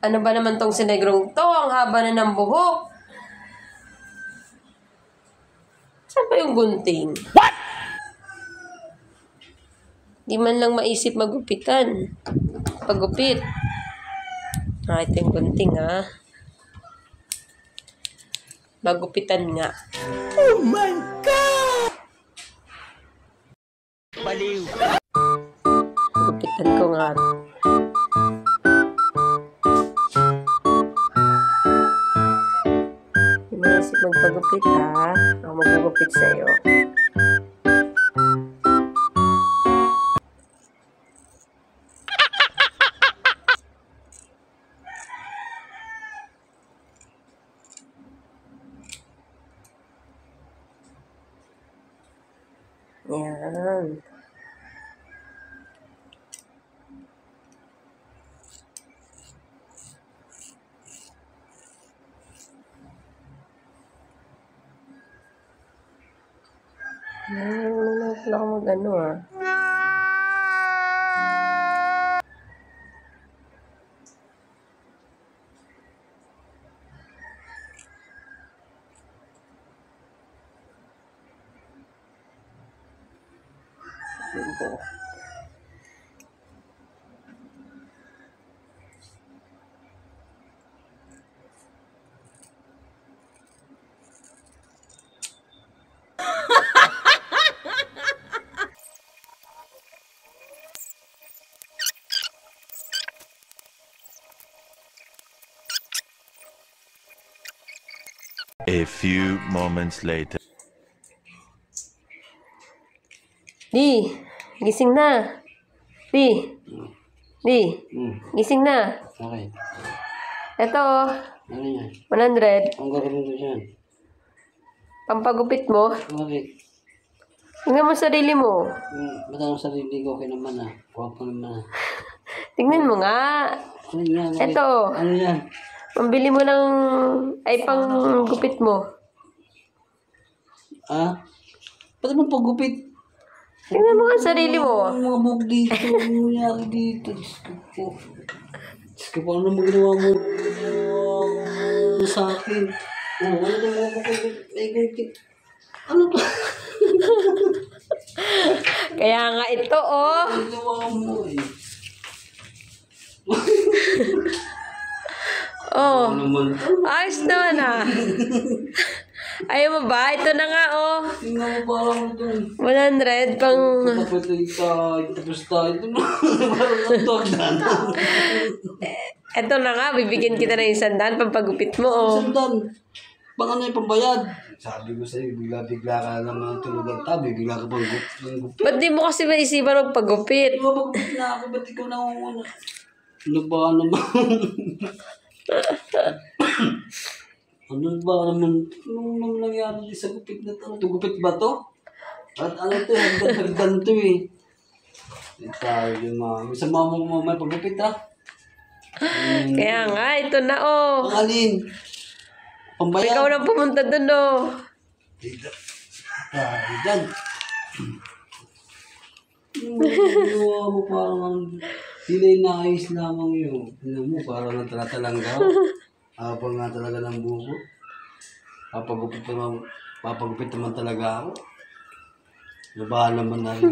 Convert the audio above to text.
Ano ba naman tong sinegrong to? Ang haba na ng buhok. Saan ba yung gunting? What? Di man lang maisip magupitan. Pagupit. Ito yung gunting, ha? Magupitan nga. Oh my God! Baliw. Gupitan ko nga. Di maisip magpagupit, ha? Ako magugupit sa'yo. Yan. Wala pala ako mag-ano, ah. A few moments later. Di, gising na. Di, gising na. Okay. Ito, Ano yan? 100. Ang gagawin ko dyan. Pampagupit mo. Bakit? Tingnan mo sarili mo. Ba't ang sarili ko okay naman ah? Wapo naman ah. Tingnan mo nga. Ano yan? Ito. Ano yan? Pambili mo ng... Ay, pang gupit mo. Ah? Ba't mo paggupit? Tingnan mo nga sarili mo. Ang mga buhok dito. Ano nangyari dito? Diyos ko po. Diyos ko po. Ano mo ginawa mo? Sa akin. Oh, ano na mga buhok? Ano to? Kaya nga ito, oh. Ano ginawa mo eh? Oh. Ano naman? Ayos naman, ah. Ayaw mo ba? Ito na nga, oh. Tingnan mo parang ito. 100 pang... Tapos tayo. Tapos tayo. Ito na. Parang nagtagdan. Ito na nga, bibigyan kita ng 100 pampagupit mo, oh. Sandan. Bang ano yung pambayad? Sabi ko sa'yo, bigla-bigla ka naman tulugan tabi. Bigla ka pang gupit. Ba't di mo kasi maisipan magpagupit? Mabagupit na ako. Ba't ikaw nangunguna? Ano ba naman? Ano ba naman? Anong nangyari sa gupit na to? Ito gupit ba to? At ano to? Hagdan to eh. Hindi tayo yung mga... Sa mama mo may paggupit ha? Kaya nga, ito na, oh. Ang alin? Pambayad? Ikaw na pumunta dun, oh. Dyan. Ano mo parang hindi na naayos lamang yun. Ano mo parang natalatalangga. Habang nga talaga ng buko. Papagupit naman talaga ako. Nabahan naman na rin.